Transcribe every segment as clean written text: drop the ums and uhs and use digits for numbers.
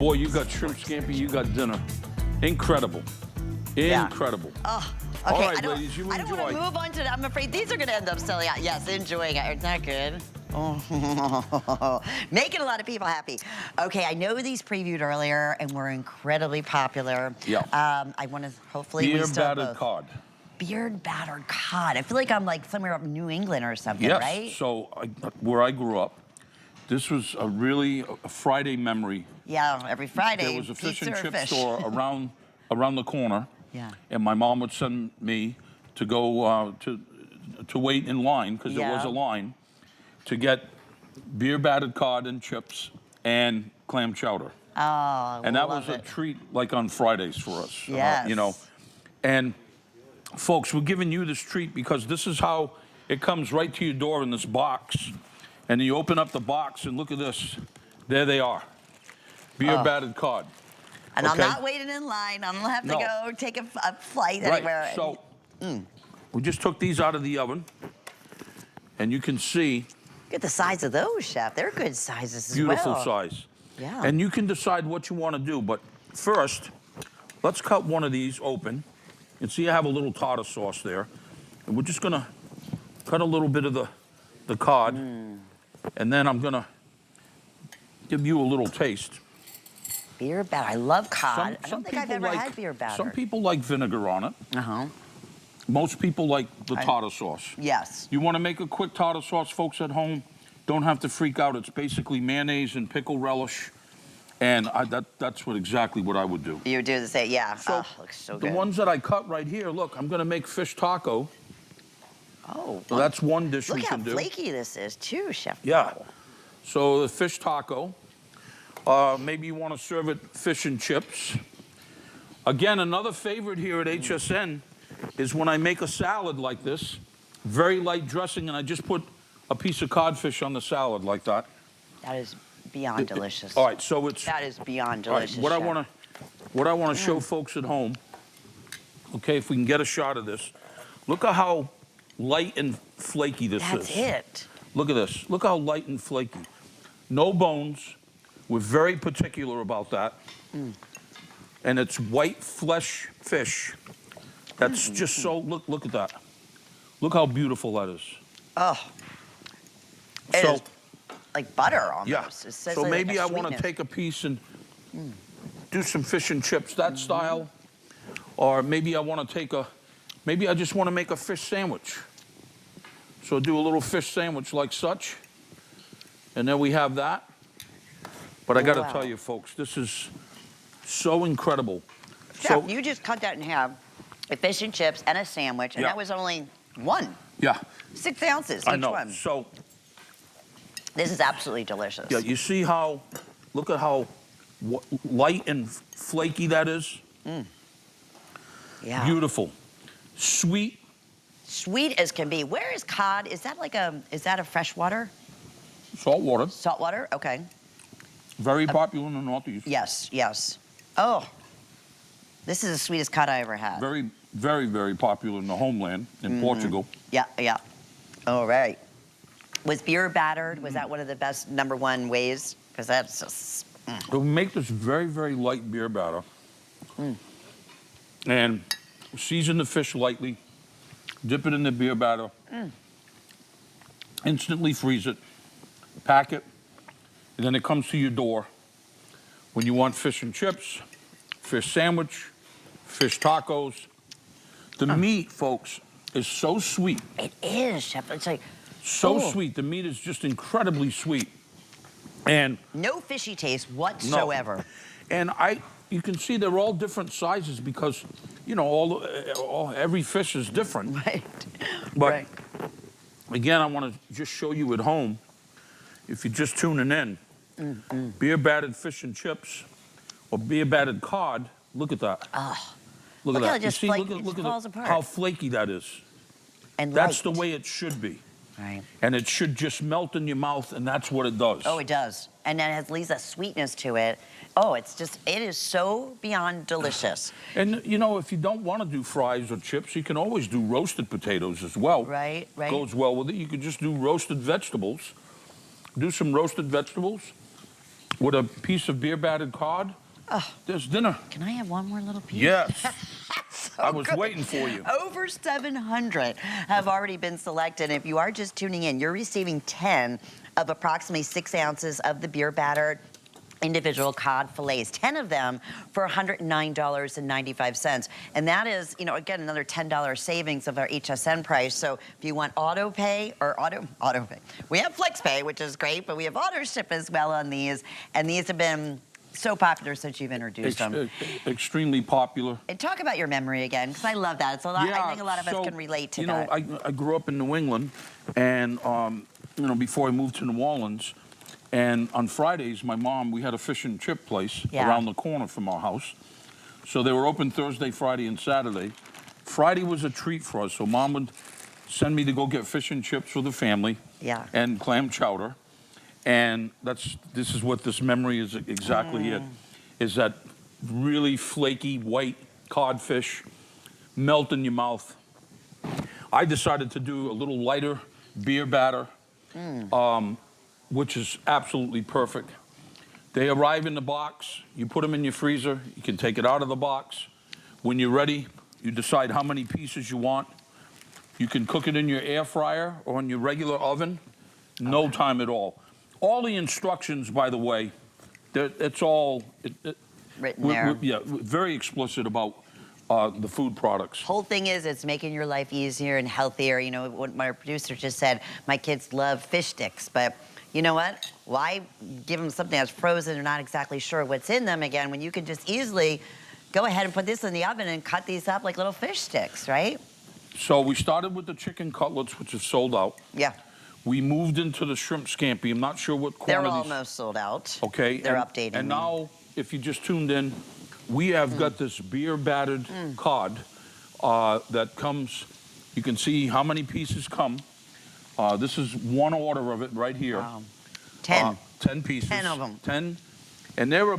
Boy, you got shrimp scampi, you got dinner. Incredible. Incredible. Oh, okay. All right, I don't, ladies, you I don't enjoy. want to move on to. I'm afraid these are going to end up selling out. Yes, enjoying it. Isn't that good? Oh, making a lot of people happy. Okay, I know these previewed earlier and were incredibly popular. Yeah. I want to hopefully we Beer still battered both. cod. Beer battered cod. I feel like I'm like somewhere up in New England or something, Yes. right? So where I grew up, this was a Friday memory. Yeah, every Friday. There was a fish and pizza or chip fish. store around the corner. Yeah. And my mom would send me to go to wait in line because there was a line to get beer battered cod and chips and clam chowder. Oh, And that love was a it. treat, like on Fridays for us. Yes. You know, and folks, we're giving you this treat because this is how it comes right to your door in this box. And you open up the box and look at this. There they are. Beer battered cod. And okay? I'm not waiting in line. I'm gonna have to go take a flight Right. anywhere. So we just took these out of the oven, and you can see Look at the size of those, Chef. They're good sizes as beautiful well. size. Yeah. And you can decide what you want to do. But first, let's cut one of these open. And see, I have a little tartar sauce there, and we're just gonna cut a little bit of the cod, and then I'm gonna give you a little taste. Beer batter. I love cod. I Some don't think I've ever had beer batter. Some people like vinegar on it. Uh-huh. Most people like the tartar sauce. Yes. You want to make a quick tartar sauce, folks at home? Don't have to freak out. It's basically mayonnaise and pickle relish, and that's exactly what I would do. You do the same, yeah. So looks so the good. ones that I cut right here, look, I'm going to make fish taco. Oh. So that's one dish Look we how can do. flaky this is, too, Chef. Yeah. So the fish taco. Maybe you want to serve it fish and chips. Again, another favorite here at HSN is when I make a salad like this, very light dressing, and I just put a piece of codfish on the salad like that. That is beyond delicious. All right, so it's That is beyond all right, delicious, what I Chef. want to show folks at home. Okay, if we can get a shot of this, look at how light and flaky this is. That's it. Look at this. Look how light and flaky. No bones. We're very particular about that. And it's white flesh fish. That's just so, look at that. Look how beautiful that is. Oh. It So, is like butter almost. yeah. It says So like maybe a I want to sweetness. take a piece and do some fish and chips, that style. Or maybe I want to maybe I just want to make a fish sandwich. So do a little fish sandwich like such. And then we have that. But I got to tell you, folks, this is so incredible. Chef, you just cut that in half, a fish and chips and a sandwich, and that was only one. Yeah. 6 ounces I each know. one. So, This is absolutely delicious. yeah, you see how, look at how light and flaky that is? Yeah. Beautiful. Sweet. Sweet as can be. Where is cod? Is that like is that a freshwater? Salt water. Saltwater? Okay. Very popular in the Northeast. Yes, yes. Oh, this is the sweetest cod I ever had. Very, very, very popular in the homeland, in Portugal. Yeah, yeah. All right. Was beer battered? Was that one of the best #1 ways? Because that's just. So we make this very, very light beer batter. And season the fish lightly. Dip it in the beer batter. Instantly freeze it. Pack it. And then it comes to your door when you want fish and chips, fish sandwich, fish tacos. The meat, folks, is so sweet. It is, Chef. It's like So sweet. The meat is just incredibly sweet. And no fishy taste whatsoever. and you can see they're all different sizes because, you know, every fish is different. Right. But right. again, I want to just show you at home, if you're just tuning in, beer battered fish and chips or beer battered cod. Look at that. Look at Look how that. it just you see, it look falls at apart. how flaky that is. And That's light. the way it should be. Right. And it should just melt in your mouth, and that's what it does. Oh, it does. And then it has leaves a sweetness to it. Oh, it is so beyond delicious. And, you know, if you don't want to do fries or chips, you can always do roasted potatoes as well. Right, right. Goes well with it. You could just do roasted vegetables. Do some roasted vegetables. with a piece of beer battered cod, there's dinner. Can I have one more little piece? Yes. So I was good. waiting for you. Over 700 have already been selected. If you are just tuning in, you're receiving 10 of approximately 6 ounces of the beer battered individual cod fillets, 10 of them for $109.95. And that is, you know, again, another $10 savings of our HSN price. So if you want auto pay or auto pay, we have flex pay, which is great, but we have auto ship as well on these. And these have been so popular since you've introduced them. Extremely popular. And talk about your memory again, because I love that. It's a lot. Yeah, I think a lot of us can relate to that. I grew up in New England, and before I moved to New Orleans, and on Fridays, my mom, we had a fish and chip place around the corner from our house. So they were open Thursday, Friday, and Saturday. Friday was a treat for us, so Mom would send me to go get fish and chips for the family. And clam chowder. And this is what this memory is exactly it, is that really flaky white codfish melt in your mouth. I decided to do a little lighter beer batter, which is absolutely perfect. They arrive in the box, you put them in your freezer, you can take it out of the box. When you're ready, you decide how many pieces you want. You can cook it in your air fryer or in your regular oven, no time at all. All the instructions, by the way, it's all written there. Very explicit about the food products. Whole thing is, it's making your life easier and healthier. You know, what my producer just said, my kids love fish sticks, but you know what? Why give them something that's frozen and not exactly sure what's in them again when you can just easily go ahead and put this in the oven and cut these up like little fish sticks, right? So we started with the chicken cutlets, which have sold out. We moved into the shrimp scampi. I'm not sure what quantities. They're almost sold out. Okay. They're updating. And now, if you just tuned in, we have got this beer battered cod that comes. You can see how many pieces come. This is one order of it right here. Wow. 10. 10 pieces. 10 of them. 10. And they're a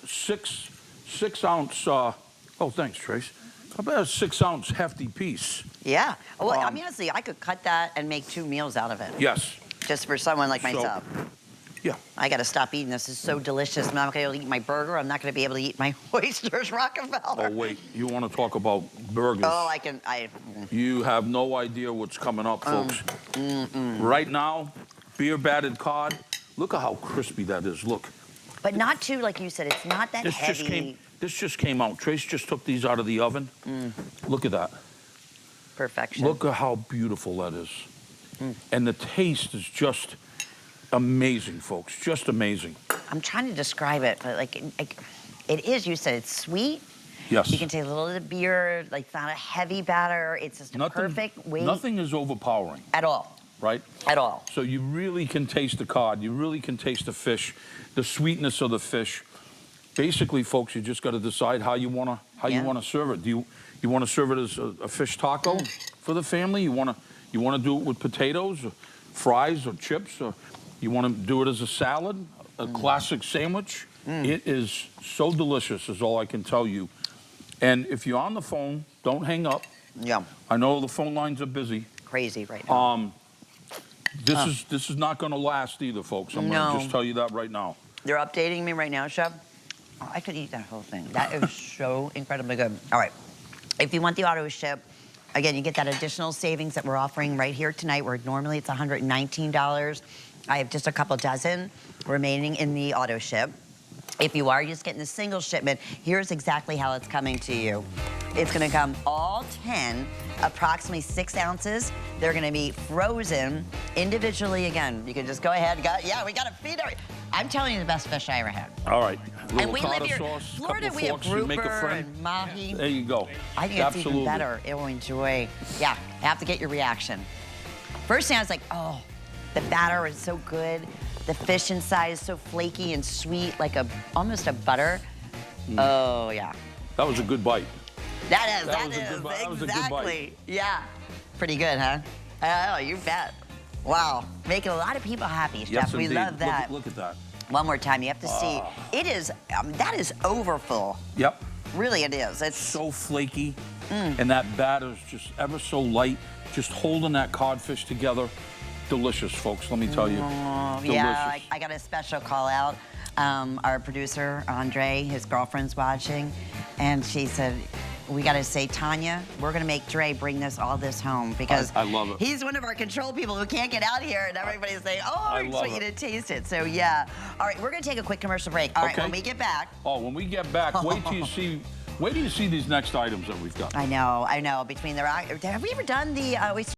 6 ounce, oh, thanks, Trace. About a 6 ounce hefty piece. Yeah. Well, I mean, honestly, I could cut that and make 2 meals out of it. Yes. Just for someone like myself. Yeah. I got to stop eating this. It's so delicious. I'm not going to be able to eat my burger. I'm not going to be able to eat my oysters, Rockefeller. Oh, wait. You want to talk about burgers? Oh, You have no idea what's coming up, folks. Right now, beer battered cod. Look at how crispy that is. Look. But not too, like you said, it's not that heavy. This just came out. Trace just took these out of the oven. Look at that. Perfection. Look at how beautiful that is. And the taste is just amazing, folks. Just amazing. I'm trying to describe it, but like it is, you said it's sweet. Yes. You can take a little bit of beer, like it's not a heavy batter. It's just a perfect weight. Nothing is overpowering. At all. Right? At all. So you really can taste the cod. You really can taste the fish, the sweetness of the fish. Basically, folks, you just got to decide how you want to serve it. Do you want to serve it as a fish taco for the family? You want to do it with potatoes, or fries, or chips, or you want to do it as a salad, a classic sandwich? It is so delicious, is all I can tell you. And if you're on the phone, don't hang up. Yeah. I know the phone lines are busy. Crazy right now. This is not going to last either, folks. I'm going to just tell you that right now. They're updating me right now, Chef. Oh, I could eat that whole thing. That is so incredibly good. All right. If you want the auto ship, again, you get that additional savings that we're offering right here tonight, where normally it's $119. I have just a couple dozen remaining in the auto ship. If you are just getting the single shipment, here's exactly how it's coming to you. It's going to come all 10, approximately 6 ounces. They're going to be frozen individually. Again, you can just go ahead. We got to feed her. I'm telling you, the best fish I ever had. All right. And we live here, Florida. We have grouper and mahi. There you go. I think it's even better. It will enjoy. Yeah, I have to get your reaction. First thing I was like, oh, the batter is so good. The fish inside is so flaky and sweet, like almost a butter. Oh yeah. That was a good bite. That is exactly. Yeah. Pretty good, huh? Oh, you bet. Wow, making a lot of people happy, Chef. Yes, we indeed. love that. Look at that. One more time, you have to see. It is, that is overfull. Yep. Really, it is. It's so flaky, and that batter's just ever so light, just holding that codfish together. delicious, folks, let me tell you. Delicious. Yeah, I got a special call out. Our producer, Andre, his girlfriend's watching, and she said, we got to say, Tanya, we're going to make Dre bring all this home because I love it. He's one of our control people who can't get out here, and everybody's saying, oh, I I just love want you it. to taste it. So, yeah. All right, we're going to take a quick commercial break. All right, Okay. when we get back. Oh, when we get back, wait till you see these next items that we've got. I know. Between have we ever done the oyster